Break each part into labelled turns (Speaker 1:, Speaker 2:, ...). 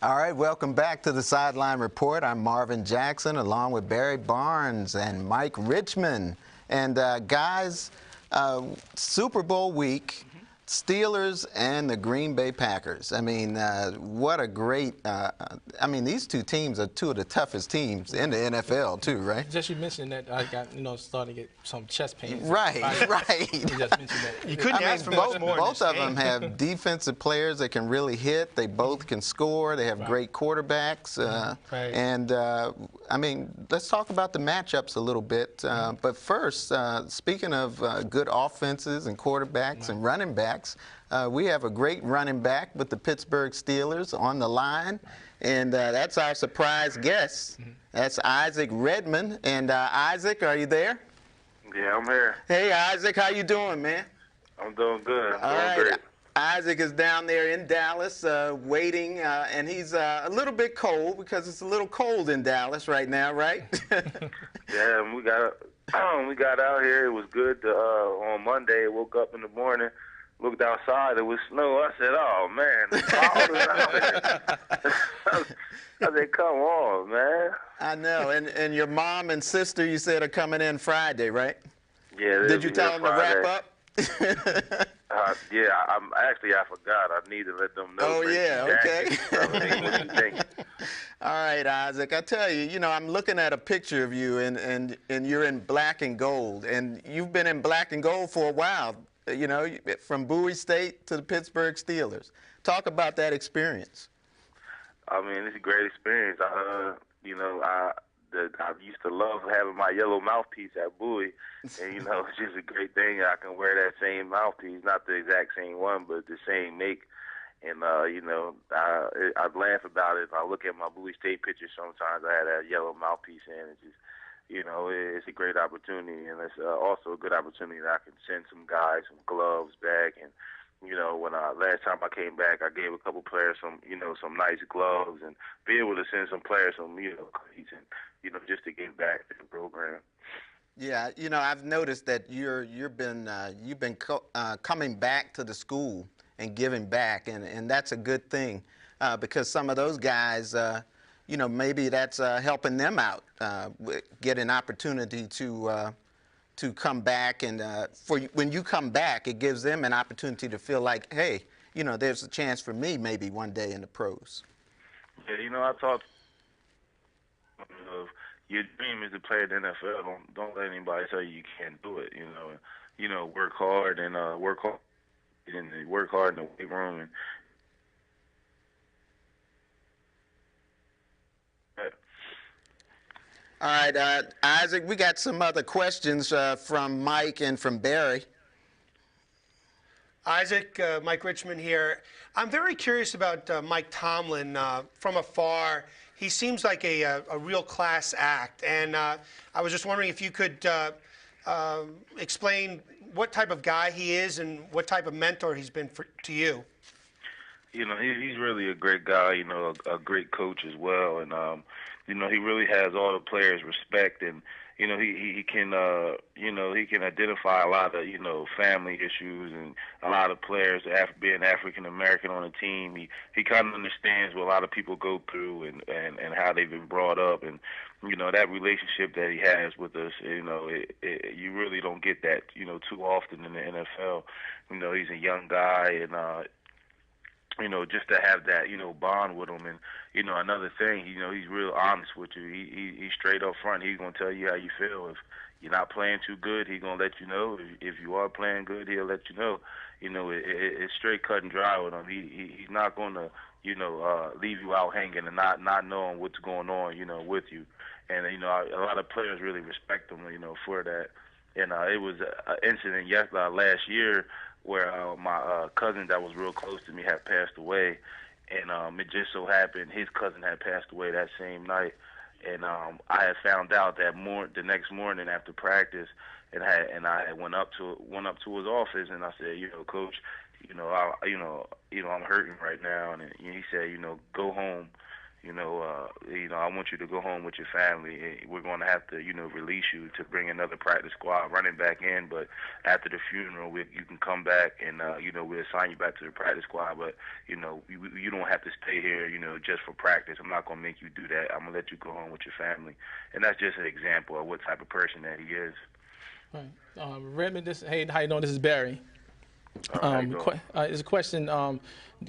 Speaker 1: All right, welcome back to the Sideline Report. I'm Marvin Jackson, along with Barry Barnes and Mike Richman. And guys, Super Bowl week, Steelers and the Green Bay Packers. I mean, what a great, I mean, these two teams are two of the toughest teams in the NFL too, right?
Speaker 2: Just you mentioned that I got, starting to get some chest pains.
Speaker 1: Right.
Speaker 2: You just mentioned that.
Speaker 3: You couldn't ask for much more.
Speaker 1: Both of them have defensive players that can really hit. They both can score. They have great quarterbacks. And, I mean, let's talk about the matchups a little bit. But first, speaking of good offenses and quarterbacks and running backs, we have a great running back with the Pittsburgh Steelers on the line. And that's our surprise guest. That's Isaac Redman. And Isaac, are you there?
Speaker 4: Yeah, I'm here.
Speaker 1: Hey, Isaac, how you doing, man?
Speaker 4: I'm doing good.
Speaker 1: All right.
Speaker 4: Great.
Speaker 1: Isaac is down there in Dallas waiting, and he's a little bit cold because it's a little cold in Dallas right now, right?
Speaker 4: Yeah, we got out here. It was good on Monday. I woke up in the morning, looked outside, it was snow. I said, oh, man, it's cold out here. I said, come on, man.
Speaker 1: I know. And your mom and sister, you said, are coming in Friday, right?
Speaker 4: Yeah.
Speaker 1: Did you tell them to wrap up?
Speaker 4: Yeah, I forgot. I need to let them know.
Speaker 1: Oh, yeah, okay.
Speaker 4: What you think?
Speaker 1: All right, Isaac, I tell you, I'm looking at a picture of you, and you're in black and gold, and you've been in black and gold for a while, from Bowie State to the Pittsburgh Steelers. Talk about that experience.
Speaker 4: I mean, it's a great experience. I used to love having my yellow mouthpiece at Bowie, and it's just a great thing. I can wear that same mouthpiece, not the exact same one, but the same make. And I laugh about it. If I look at my Bowie State pictures, sometimes I had that yellow mouthpiece in. It's just, it's a great opportunity, and it's also a good opportunity that I can send some guys some gloves back. And when last time I came back, I gave a couple players some nice gloves, and be able to send some players some cleats, and just to give back to the program.
Speaker 1: Yeah, I've noticed that you've been coming back to the school and giving back, and that's a good thing because some of those guys, maybe that's helping them out, get an opportunity to come back, and when you come back, it gives them an opportunity to feel like, hey, there's a chance for me maybe one day in the pros.
Speaker 4: Yeah, I thought your dream is to play in the NFL. Don't let anybody tell you can't do it. Work hard and work hard in the weight room. And
Speaker 1: all right, Isaac, we got some other questions from Mike and from Barry.
Speaker 3: Isaac, Mike Richman here. I'm very curious about Mike Tomlin from afar. He seems like a real class act, and I was just wondering if you could explain what type of guy he is and what type of mentor he's been to you.
Speaker 4: He's really a great guy, a great coach as well, and he really has all the players' respect, and he can he can identify a lot of family issues and a lot of players being African American on the team. He kind of understands what a lot of people go through and how they've been brought up, and that relationship that he has with us. You really don't get that too often in the NFL. He's a young guy, and just to have that, bond with him. And, another thing, he's real honest with you. He's straight up front. He's going to tell you how you feel. If you're not playing too good, he's going to let you know. If you are playing good, he'll let you know. It's straight cut and dry with him. He's not going to, leave you out hanging and not knowing what's going on, with you. And, a lot of players really respect him, for that. And it was an incident last year where my cousin that was real close to me had passed away, and it just so happened his cousin had passed away that same night, and I had found out the next morning after practice, and I went up to his office, and I said, Coach, I'm hurting right now, and he said, go home, I want you to go home with your family. We're going to have to, release you to bring another practice squad running back in. But after the funeral, you can come back and, we'll assign you back to the practice squad. But, you don't have to stay here, just for practice. I'm not going to make you do that. I'm going to let you go home with your family. And that's just an example of what type of person that he is.
Speaker 2: Right. Redman, hey, how you doing? This is Barry. It's a question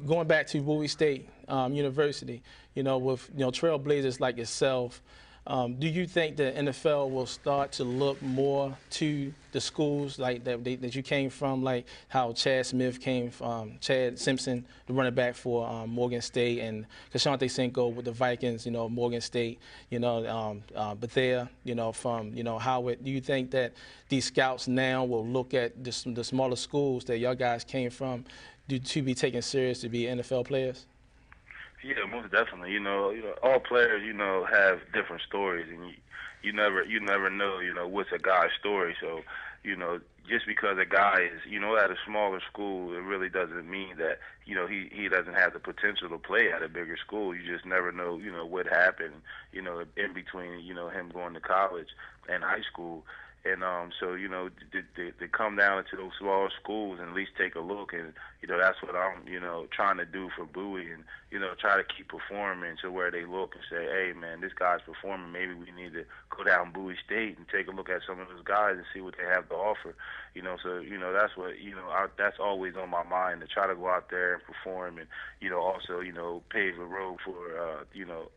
Speaker 2: going back to Bowie State University, with trailblazers like yourself. Do you think the NFL will start to look more to the schools like that you came from, like how Chad Smith came from, Chad Simpson, the running back for Morgan State, and Kashante Cinco with the Vikings, Morgan State, Bethea, from, Howard. Do you think that these scouts now will look at the smaller schools that your guys came from to be taken serious to be NFL players?
Speaker 4: Yeah, most definitely. All players, have different stories, and you never know, what's a guy's story. So, just because a guy is, at a smaller school, it really doesn't mean that, he doesn't have the potential to play at a bigger school. You just never know, what happened, in between, him going to college and high school. And so, to come down into those smaller schools and at least take a look, and, that's what I'm, trying to do for Bowie, and, try to keep performing to where they look and say, hey, man, this guy's performing. Maybe we need to go down Bowie State and take a look at some of those guys and see what they have to offer. So, that's what, that's always on my mind, to try to go out there and perform and, also, pave the road for,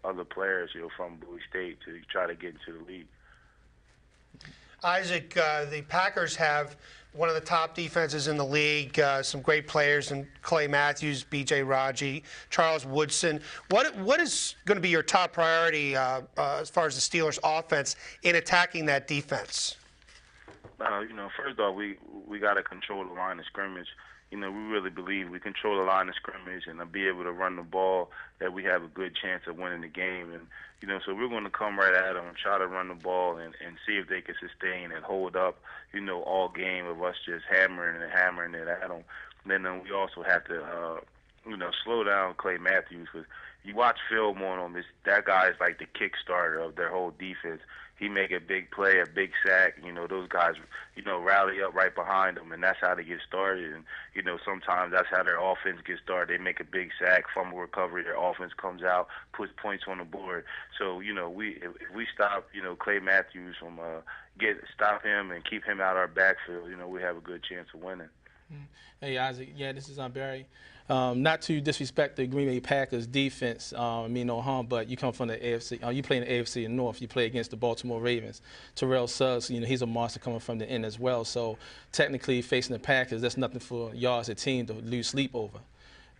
Speaker 4: other players, from Bowie State to try to get into the league.
Speaker 3: Isaac, the Packers have one of the top defenses in the league, some great players in Clay Matthews, B.J. Raji, Charles Woodson. What is going to be your top priority as far as the Steelers' offense in attacking that defense?
Speaker 4: First off, we got to control the line of scrimmage. We really believe we control the line of scrimmage and be able to run the ball, that we have a good chance of winning the game. And, so we're going to come right at them, try to run the ball and see if they can sustain and hold up, all game of us just hammering it at them. And then we also have to, slow down Clay Matthews, because you watch film on him, that guy is like the kickstarter of their whole defense. He make a big play, a big sack. Those guys, rally up right behind him, and that's how they get started. And, sometimes that's how their offense gets started. They make a big sack, fumble recovery, their offense comes out, puts points on the board. So, if we stop, Clay Matthews from stop him and keep him out our backfield, we have a good chance of winning.
Speaker 2: Hey, Isaac. Yeah, this is Barry. Not to disrespect the Green Bay Packers defense, no harm, but you come from the AFC. You play in the AFC North. You play against the Baltimore Ravens. Terrell Suggs, he's a monster coming from the end as well. So technically, facing the Packers, that's nothing for y'all as a team to lose sleep over.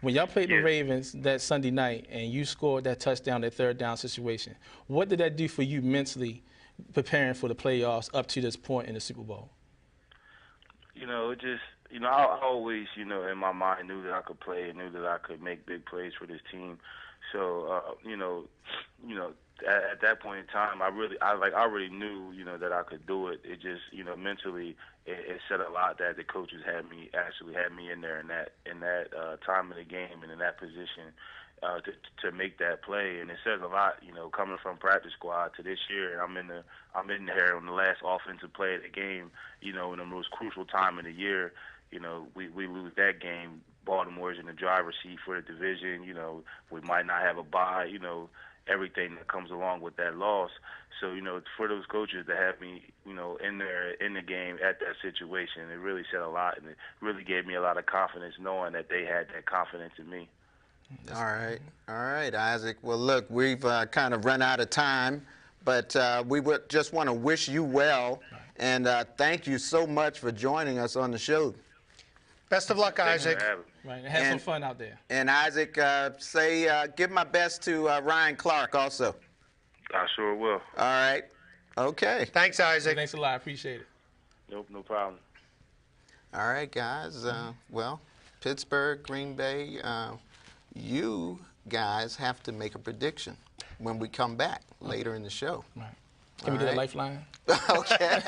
Speaker 2: When y'all played the Ravens that Sunday night and you scored that touchdown, that third down situation, what did that do for you mentally, preparing for the playoffs up to this point in the Super Bowl?
Speaker 4: I always, in my mind knew that I could play and knew that I could make big plays for this team. So, at that point in time, I already knew, that I could do it. It just, mentally, it said a lot that the coaches had me in there in that time of the game and in that position to make that play. And it says a lot, coming from practice squad to this year. I'm in there on the last offensive play of the game, in the most crucial time of the year. We lose that game. Baltimore's in the driver's seat for the division. We might not have a bye. Everything that comes along with that loss. So, for those coaches to have me, in there in the game at that situation, it really said a lot, and it really gave me a lot of confidence knowing that they had that confidence in me.
Speaker 1: All right, Isaac. Well, look, we've kind of run out of time, but we would just want to wish you well, and thank you so much for joining us on the show.
Speaker 3: Best of luck, Isaac.
Speaker 2: Right, and have some fun out there.
Speaker 1: And Isaac, give my best to Ryan Clark also.
Speaker 4: I sure will.
Speaker 1: All right. Okay.
Speaker 3: Thanks, Isaac.
Speaker 2: Thanks a lot. I appreciate it.
Speaker 4: Nope, no problem.
Speaker 1: All right, guys. Well, Pittsburgh, Green Bay, you guys have to make a prediction when we come back later in the show.
Speaker 2: Right. Can we get a lifeline?
Speaker 1: Okay.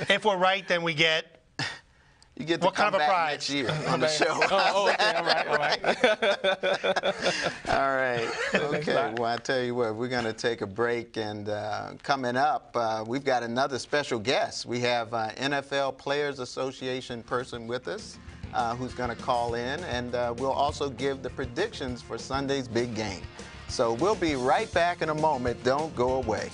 Speaker 3: If we're right, then we get...
Speaker 1: You get to come back next year on the show.
Speaker 2: Oh, okay. All right.
Speaker 1: All right. Okay. I tell you what, we're going to take a break, and coming up, we've got another special guest. We have NFL Players Association person with us who's going to call in, and we'll also give the predictions for Sunday's big game. So we'll be right back in a moment. Don't go away.